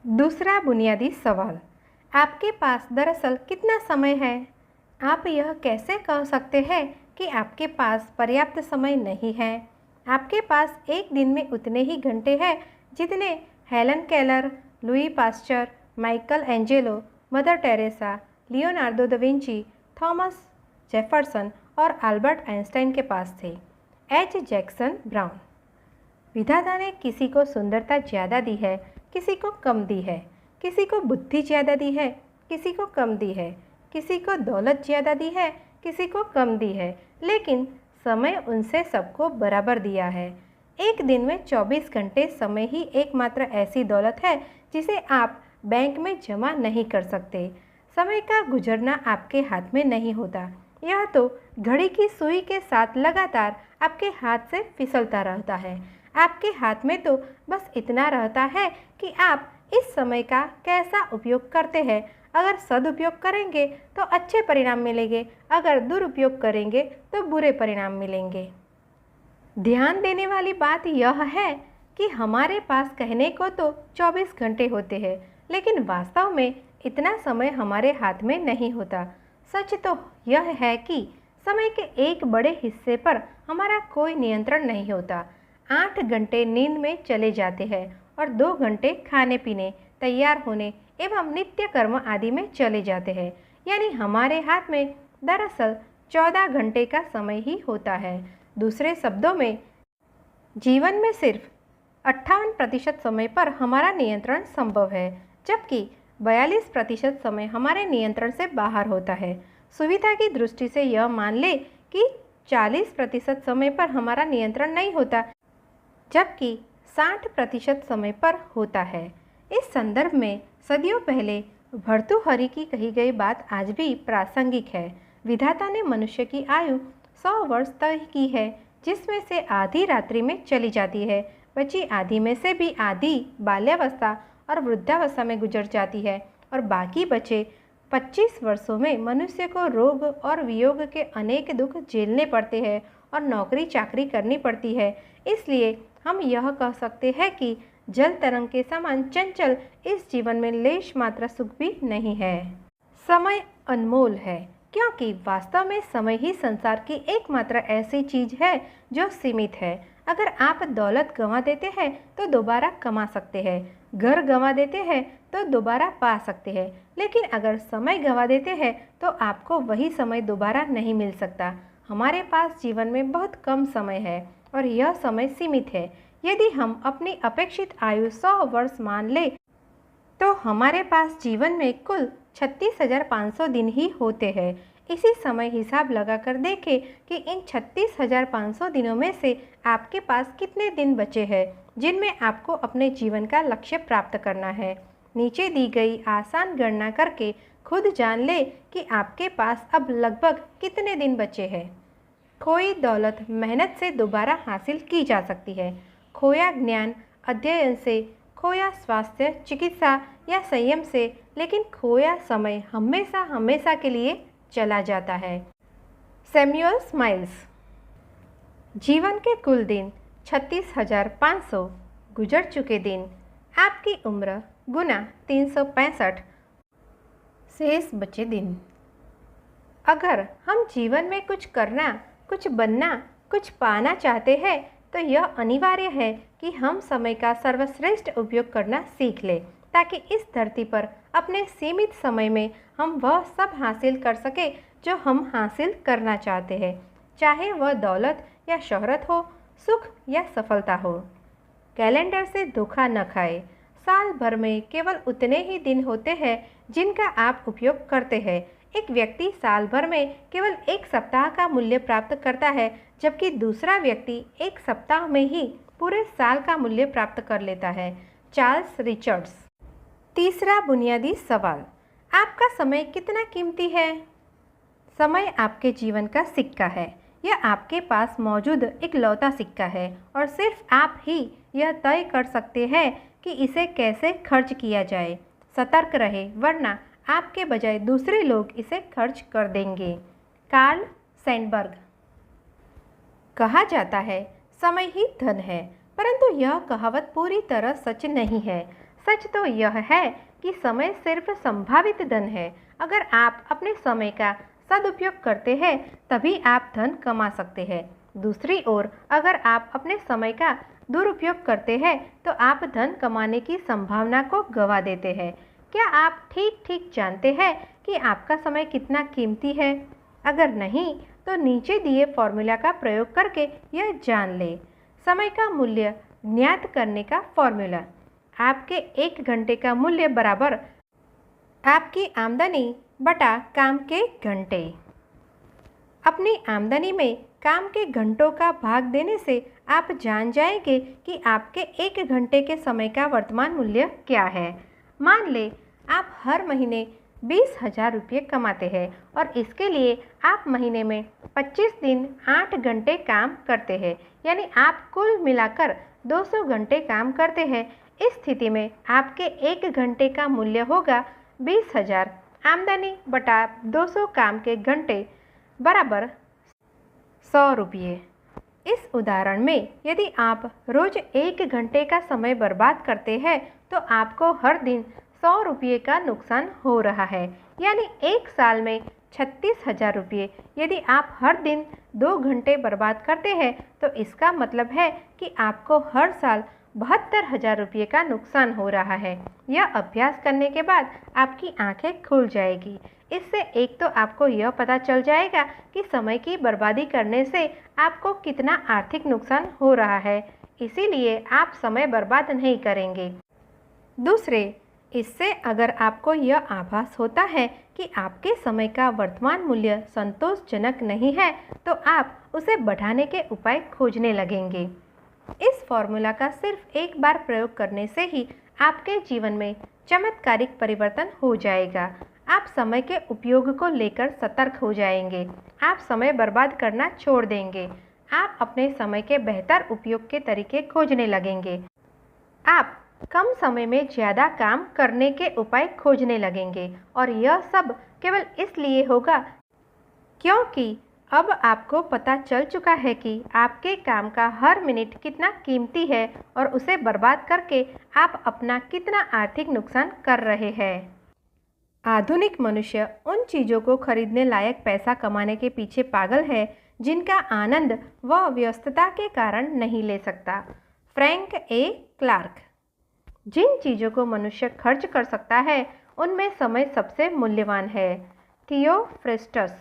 दूसरा बुनियादी सवाल, आपके पास दरअसल कितना समय है? आप यह कैसे कह सकते हैं कि आपके पास पर्याप्त समय नहीं है? आपके पास एक दिन में उतने ही घंटे हैं जितने Helen Keller, Louis Pasteur, Michael Angelo, mother Teresa, Leonardo da Vinci, Thomas Jefferson और अल्बर्ट आइंस्टाइन के पास थे। H Jackson brown. विधाता ने किसी को सुंदरता ज़्यादा दी है, किसी को कम दी है, किसी को बुद्धि ज़्यादा दी है, किसी को कम दी है, किसी को दौलत ज़्यादा दी है, किसी को कम दी है, लेकिन समय उनसे सबको बराबर दिया है। एक दिन में 24 घंटे समय ही एकमात्र ऐसी दौलत है जिसे आप बैंक में जमा नहीं कर सकते। समय का गुजरना आपके हाथ में नहीं होता, यह तो घड़ी की सुई के साथ लगातार आपके हाथ से फिसलता रहता है। आपके हाथ में तो बस इतना रहता है कि आप इस समय का कैसा उपयोग करते हैं। अगर सदुपयोग करेंगे तो अच्छे परिणाम मिलेंगे, अगर दुरुपयोग करेंगे तो बुरे परिणाम मिलेंगे। ध्यान देने वाली बात यह है कि हमारे पास कहने को तो 24 घंटे होते हैं, लेकिन वास्तव में इतना समय हमारे हाथ में नहीं होता। सच तो यह है कि समय के एक बड़े हिस्से पर हमारा कोई नियंत्रण नहीं होता। 8 घंटे नींद में चले जाते हैं और 2 घंटे खाने पीने, तैयार होने एवं नित्य कर्म आदि में चले जाते हैं। यानी हमारे हाथ में दरअसल 14 घंटे का समय ही होता है। दूसरे शब्दों में, जीवन में सिर्फ 58% समय पर हमारा नियंत्रण संभव है, जबकि 42% समय हमारे नियंत्रण से बाहर होता है। सुविधा की दृष्टि से यह मान ले कि 40% समय पर हमारा नियंत्रण नहीं होता, जबकि 60% समय पर होता है। इस संदर्भ में सदियों पहले भर्तृहरि की कही गई बात आज भी प्रासंगिक है। विधाता ने मनुष्य की आयु 100 वर्ष तय की है, जिसमें से आधी रात्रि में चली जाती है, बची आधी में से भी आधी बाल्यावस्था और वृद्धावस्था में गुजर जाती है, और बाकी बचे 25 वर्षों में मनुष्य को रोग और वियोग के अनेक दुख झेलने पड़ते हैं और नौकरी चाकरी करनी पड़ती है। इसलिए हम यह कह सकते हैं कि जल तरंग के समान चंचल इस जीवन में लेश मात्र सुख भी नहीं है। समय अनमोल है, क्योंकि वास्तव में समय ही संसार की एकमात्र ऐसी चीज है जो सीमित है। अगर आप दौलत गंवा देते हैं तो दोबारा कमा सकते हैं, घर गंवा देते हैं तो दोबारा पा सकते हैं, लेकिन अगर समय गंवा देते हैं तो आपको वही समय दोबारा नहीं मिल सकता। हमारे पास जीवन में बहुत कम समय है और यह समय सीमित है। यदि हम अपनी अपेक्षित आयु 100 वर्ष मान ले तो हमारे पास जीवन में कुल 36,500 दिन ही होते हैं। इसी समय हिसाब लगाकर देखें कि इन 36,500 दिनों में से आपके पास कितने दिन बचे हैं जिनमें आपको अपने जीवन का लक्ष्य प्राप्त करना है। नीचे दी गई आसान गणना करके खुद जान ले कि आपके पास अब लगभग कितने दिन बचे हैं। खोई दौलत मेहनत से दोबारा हासिल की जा सकती है, खोया ज्ञान अध्ययन से, खोया स्वास्थ्य चिकित्सा या संयम से, लेकिन खोया समय हमेशा हमेशा के लिए चला जाता है। Samuel smiles. जीवन के कुल दिन 36,500, गुजर चुके दिन आपकी उम्र गुना 365, शेष बचे दिन। अगर हम जीवन में कुछ करना, कुछ बनना, कुछ पाना चाहते हैं तो यह अनिवार्य है कि हम समय का सर्वश्रेष्ठ उपयोग करना सीख लें, ताकि इस धरती पर अपने सीमित समय में हम वह सब हासिल कर सके जो हम हासिल करना चाहते हैं, चाहे वह दौलत या शोहरत हो, सुख या सफलता हो। कैलेंडर से धोखा न खाए। साल भर में केवल उतने ही दिन होते हैं जिनका आप उपयोग करते हैं। एक व्यक्ति साल भर में केवल एक सप्ताह का मूल्य प्राप्त करता है, जबकि दूसरा व्यक्ति एक सप्ताह में ही पूरे साल का मूल्य प्राप्त कर लेता है। Charles Richards. तीसरा बुनियादी सवाल, आपका समय कितना कीमती है? समय आपके जीवन का सिक्का है। यह आपके पास मौजूद इकलौता सिक्का है और सिर्फ आप ही यह तय कर सकते हैं कि इसे कैसे खर्च किया जाए। सतर्क रहे, वरना आपके बजाय दूसरे लोग इसे खर्च कर देंगे। Karl Sandberg. कहा जाता है समय ही धन है, परंतु यह कहावत पूरी तरह सच नहीं है। सच तो यह है कि समय सिर्फ संभावित धन है। अगर आप अपने समय का सदुपयोग करते हैं तभी आप धन कमा सकते हैं। दूसरी ओर अगर आप अपने समय का दुरुपयोग करते हैं तो आप धन कमाने की संभावना को गंवा देते हैं। क्या आप ठीक ठीक जानते हैं कि आपका समय कितना कीमती है? अगर नहीं तो नीचे दिए फॉर्मूला का प्रयोग करके यह जान ले। समय का मूल्य ज्ञात करने का फॉर्मूला। आपके 1 घंटे का मूल्य बराबर आपकी आमदनी बटा काम के घंटे। अपनी आमदनी में काम के घंटों का भाग देने से आप जान जाएंगे कि आपके 1 घंटे के समय का वर्तमान मूल्य क्या है। मान ले आप हर महीने 20,000 रुपये कमाते हैं और इसके लिए आप महीने में 25 दिन 8 घंटे काम करते हैं, यानी आप कुल मिलाकर 200 घंटे काम करते हैं। इस स्थिति में आपके 1 घंटे का मूल्य होगा 20,000। आमदनी बटा 200 काम के घंटे बराबर 100 रुपये। इस उदाहरण में यदि आप रोज 1 घंटे का समय बर्बाद करते हैं तो आपको हर दिन 100 रुपये का नुकसान हो रहा है, यानी 1 साल में 36,000 रुपये। यदि आप हर दिन 2 घंटे बर्बाद करते हैं तो इसका मतलब है कि आपको हर साल 72,000 रुपये का नुकसान हो रहा है। यह अभ्यास करने के बाद आपकी आंखें खुल जाएगी। इससे एक तो आपको यह पता चल जाएगा कि समय की बर्बादी करने से आपको कितना आर्थिक नुकसान हो रहा है, इसीलिए आप समय बर्बाद नहीं करेंगे। दूसरे, इससे अगर आपको यह आभास होता है कि आपके समय का वर्तमान मूल्य संतोषजनक नहीं है तो आप उसे बढ़ाने के उपाय खोजने लगेंगे। इस फॉर्मूला का सिर्फ एक बार प्रयोग करने से ही आपके जीवन में चमत्कारिक परिवर्तन हो जाएगा। आप समय के उपयोग को लेकर सतर्क हो जाएंगे। आप समय बर्बाद करना छोड़ देंगे। आप अपने समय के बेहतर उपयोग के तरीके खोजने लगेंगे। आप कम समय में ज़्यादा काम करने के उपाय खोजने लगेंगे और यह सब केवल इसलिए होगा क्योंकि अब आपको पता चल चुका है कि आपके काम का हर मिनट कितना कीमती है और उसे बर्बाद करके आप अपना कितना आर्थिक नुकसान कर रहे हैं। आधुनिक मनुष्य उन चीज़ों को खरीदने लायक पैसा कमाने के पीछे पागल है जिनका आनंद वह व्यस्तता के कारण नहीं ले सकता। फ्रैंक ए क्लार्क। जिन चीज़ों को मनुष्य खर्च कर सकता है उनमें समय सबसे मूल्यवान है। थियोफ्रेस्टस।